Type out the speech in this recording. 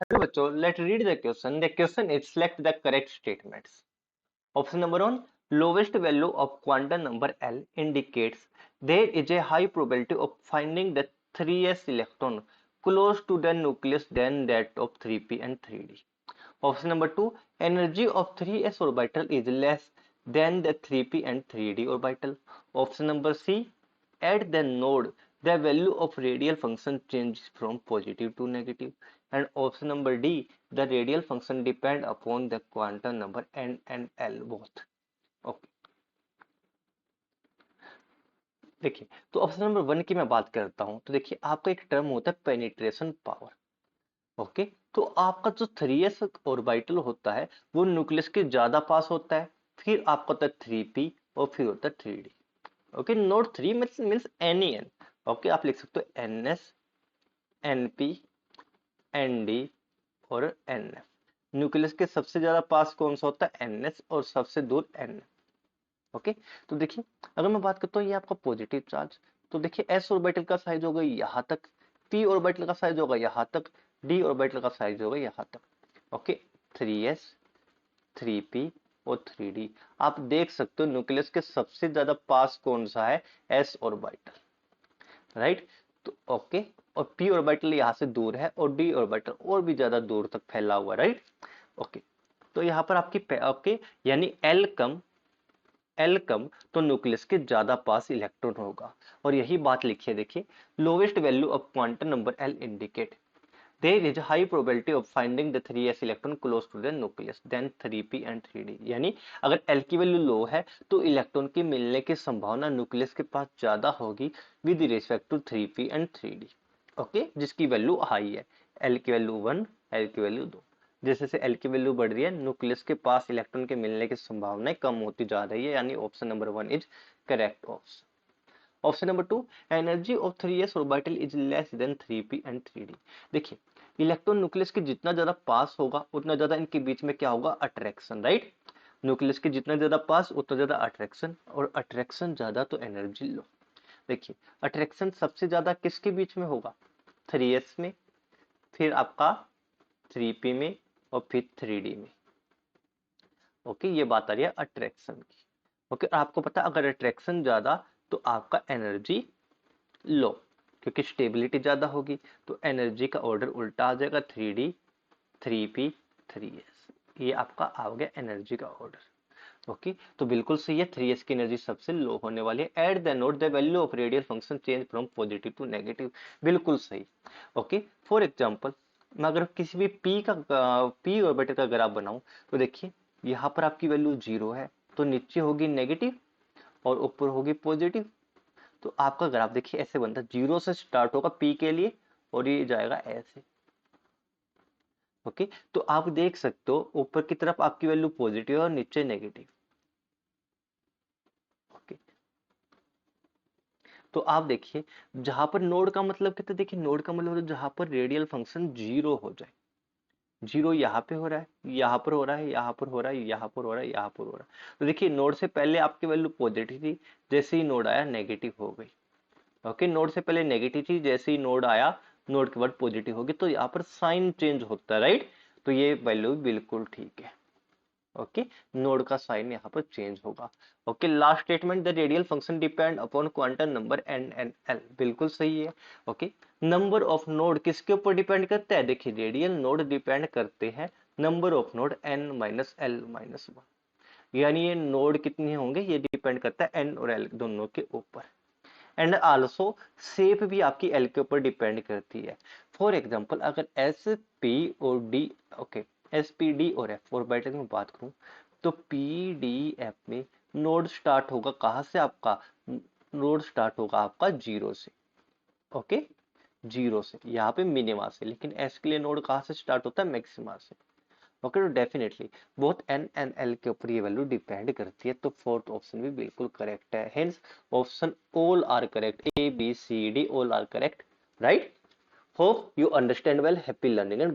Hello बच्चों, let read the question. The question is select the correct statements. Option number 1, lowest value of quantum number L indicates there is a high probability of finding the 3s electron close to the nucleus than that of 3p and 3d. Option number 2, energy of 3s orbital is less than the 3p and 3d orbital. Option number C, at the node the value of radial function changes from positive to negative. And option number D, the radial function depend upon the quantum number n and l both. Okay, देखिए तो option number 1 की मैं बात करता हूं तो देखिए आपका एक टर्म होता है पेनिट्रेशन पावर. ओके, तो आपका जो 3s ऑर्बिटल होता है वो न्यूक्लियस के ज्यादा पास होता है, फिर आपका होता है 3p और फिर होता है 3d. Okay, node 3 means any N. Okay, आप लिख सकते हो ns, np, nd और nf. न्यूक्लियस के सबसे ज्यादा पास कौन सा होता है? ns, और सबसे दूर nf. ओके, तो देखिए अगर मैं बात करता हूँ ये आपका पॉजिटिव चार्ज, तो देखिए s ऑर्बिटल का साइज होगा यहाँ तक, p ऑर्बिटल का साइज होगा यहाँ तक, d ऑर्बिटल का साइज होगा यहाँ तक. ओके, 3s, 3p और 3d. आप देख सकते हो न्यूक्लियस के सबसे ज्यादा पास कौन सा है? s orbital, right. तो ओके, और p ऑर्बिटल यहाँ से दूर है और d ऑर्बिटल और भी ज्यादा दूर तक फैला हुआ है, राइट. ओके, तो यहाँ पर आपकी ओके यानी एल कम तो न्यूक्लियस के ज्यादा पास इलेक्ट्रॉन होगा. और यही बात लिखी है, देखिए lowest value of quantum number L indicate there is a high probability of finding the 3s electron close to the nucleus than 3p and 3d. यानी अगर L की वैल्यू लो है तो इलेक्ट्रॉन के मिलने की संभावना न्यूक्लियस के पास ज्यादा होगी with respect to 3p and 3d. Okay, जिसकी वैल्यू हाई है. L की वैल्यू 1, L की वैल्यू 2. जैसे जैसे L की वैल्यू बढ़ रही है न्यूक्लियस के पास इलेक्ट्रॉन के मिलने की संभावना कम होती जा रही है, यानी option number 1 is correct option. Option number 2, energy of 3s orbital is less than 3p and 3d. देखिए इलेक्ट्रॉन न्यूक्लियस के जितना ज्यादा पास होगा उतना ज्यादा इनके बीच में क्या होगा? Attraction, right. न्यूक्लियस के जितना ज्यादा पास उतना ज्यादा अट्रैक्शन, और अट्रैक्शन ज्यादा तो एनर्जी लो. देखिए अट्रैक्शन सबसे ज्यादा किसके बीच में होगा? 3s में, फिर आपका 3p में और फिर 3d में. ओके, ये बात आ रही है अट्रैक्शन की. ओके, आपको पता अगर अट्रैक्शन ज्यादा तो आपका एनर्जी लो, क्योंकि स्टेबिलिटी ज्यादा होगी तो एनर्जी का ऑर्डर उल्टा आ जाएगा, 3d, 3p, 3s. ये आपका आ गया एनर्जी का ऑर्डर. ओके, तो बिल्कुल सही है, 3s की एनर्जी सबसे लो होने वाली है. At the node the value of radial function change from positive to negative. बिल्कुल सही. ओके, फॉर एग्जांपल मैं अगर किसी भी p ऑर्बिटल का ग्राफ बनाऊं तो देखिए यहाँ पर आपकी वैल्यू 0 है तो नीचे होगी नेगेटिव और ऊपर होगी पॉजिटिव. तो आपका ग्राफ देखिए ऐसे बनता है, 0 से स्टार्ट होगा p के लिए और ये जाएगा ऐसे. ओके, तो आप देख सकते हो ऊपर की तरफ आपकी वैल्यू पॉजिटिव और नीचे नेगेटिव. ओके, तो आप देखिए जहां पर नोड का मतलब कहते हैं, देखिए नोड का मतलब जहां पर रेडियल फंक्शन 0 हो जाए. 0 यहाँ पे हो रहा है, यहाँ पर हो रहा है, यहाँ पर हो रहा है, यहाँ पर हो रहा है, यहाँ पर हो रहा है. तो देखिए नोड से पहले आपकी वैल्यू पॉजिटिव थी, जैसे ही नोड आया नेगेटिव हो गई. ओके, नोड से पहले नेगेटिव थी, जैसे ही नोड आया नोड के बाद पॉजिटिव होगी, तो यहाँ पर साइन चेंज होता है, राइट. तो ये वैल्यू बिल्कुल ठीक है. ओके, नोड का साइन यहाँ पर चेंज होगा. Okay, last statement, the radial function depend upon quantum number N and L. बिल्कुल सही है. ओके, नंबर ऑफ नोड किसके ऊपर डिपेंड करता है? देखिए रेडियल नोड डिपेंड करते हैं number of node n minus L minus 1. यानी ये नोड कितने होंगे ये डिपेंड करता है n और l दोनों के ऊपर. एंड आल्सो शेप भी आपकी एल के ऊपर डिपेंड करती है. फॉर एग्जांपल अगर एस पी और D, okay, S P D और एफ ऑर्बिटल में बात करूं तो पी डी एफ में नोड स्टार्ट होगा कहां से? आपका नोड स्टार्ट होगा आपका 0 से. ओके, 0 से यहाँ पे मिनिमा से, लेकिन एस के लिए नोड कहां से स्टार्ट होता है? मैक्सिमा से. ओके, तो definitely both N and L के ऊपर ये वैल्यू डिपेंड करती है. तो फोर्थ ऑप्शन भी बिल्कुल करेक्ट है. Hence option all are correct, A B C D all are correct, right. Hope you understand well. Happy learning and